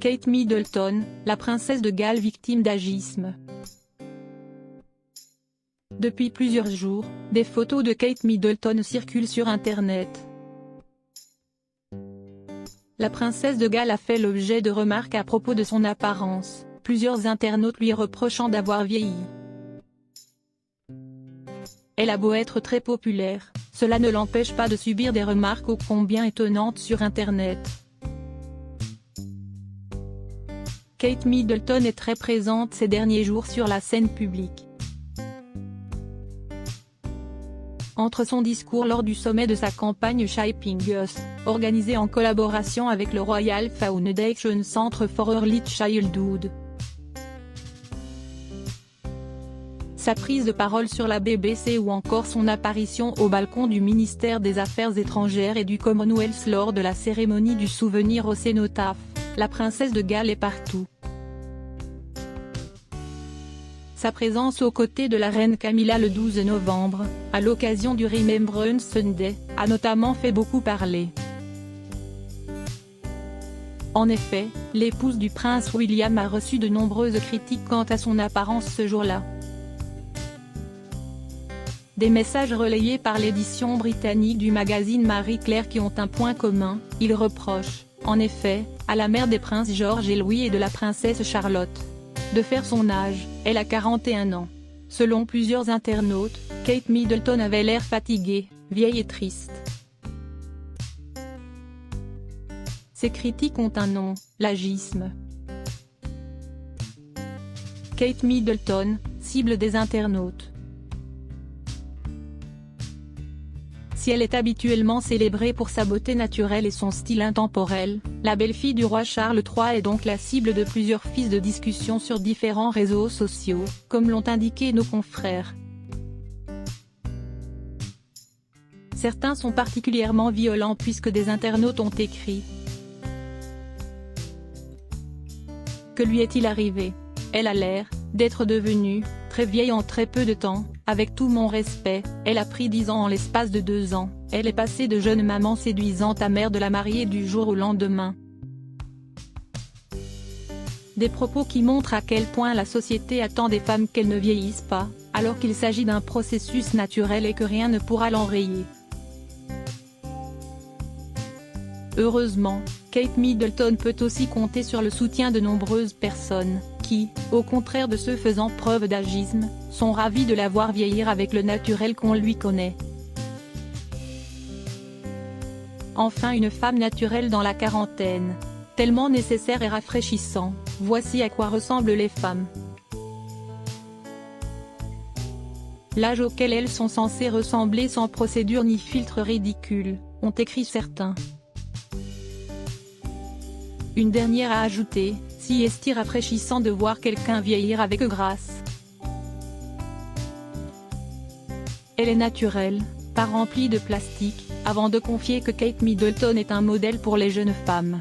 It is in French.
Kate Middleton, la princesse de Galles victime d'agisme. Depuis plusieurs jours, des photos de Kate Middleton circulent sur Internet. La princesse de Galles a fait l'objet de remarques à propos de son apparence, plusieurs internautes lui reprochant d'avoir vieilli. Elle a beau être très populaire, cela ne l'empêche pas de subir des remarques ô combien étonnantes sur Internet. Kate Middleton est très présente ces derniers jours sur la scène publique. Entre son discours lors du sommet de sa campagne Shaping Us, organisé en collaboration avec le Royal Foundation Centre for Early Childhood, sa prise de parole sur la BBC ou encore son apparition au balcon du ministère des Affaires étrangères et du Commonwealth lors de la cérémonie du souvenir au cénotaphe, la princesse de Galles est partout. Sa présence aux côtés de la reine Camilla le 12 novembre, à l'occasion du Remembrance Sunday, a notamment fait beaucoup parler. En effet, l'épouse du prince William a reçu de nombreuses critiques quant à son apparence ce jour-là. Des messages relayés par l'édition britannique du magazine Marie Claire qui ont un point commun, ils reprochent, en effet, à la mère des princes George et Louis et de la princesse Charlotte, de faire son âge. Elle a 41 ans. Selon plusieurs internautes, Kate Middleton avait l'air fatiguée, vieille et triste. Ces critiques ont un nom, l'agisme. Kate Middleton, cible des internautes. Si elle est habituellement célébrée pour sa beauté naturelle et son style intemporel, la belle-fille du roi Charles III est donc la cible de plusieurs fils de discussion sur différents réseaux sociaux, comme l'ont indiqué nos confrères. Certains sont particulièrement violents puisque des internautes ont écrit: Que lui est-il arrivé? Elle a l'air d'être devenue très vieille en très peu de temps. Avec tout mon respect, elle a pris 10 ans en l'espace de 2 ans, elle est passée de jeune maman séduisante à mère de la mariée du jour au lendemain. Des propos qui montrent à quel point la société attend des femmes qu'elles ne vieillissent pas, alors qu'il s'agit d'un processus naturel et que rien ne pourra l'enrayer. Heureusement, Kate Middleton peut aussi compter sur le soutien de nombreuses personnes, qui, au contraire de ceux faisant preuve d'agisme, sont ravis de la voir vieillir avec le naturel qu'on lui connaît. Enfin une femme naturelle dans la quarantaine. Tellement nécessaire et rafraîchissant, voici à quoi ressemblent les femmes. L'âge auquel elles sont censées ressembler sans procédure ni filtre ridicule, ont écrit certains. Une dernière a ajouté, si est-il rafraîchissant de voir quelqu'un vieillir avec grâce. Elle est naturelle, pas remplie de plastique, avant de confier que Kate Middleton est un modèle pour les jeunes femmes.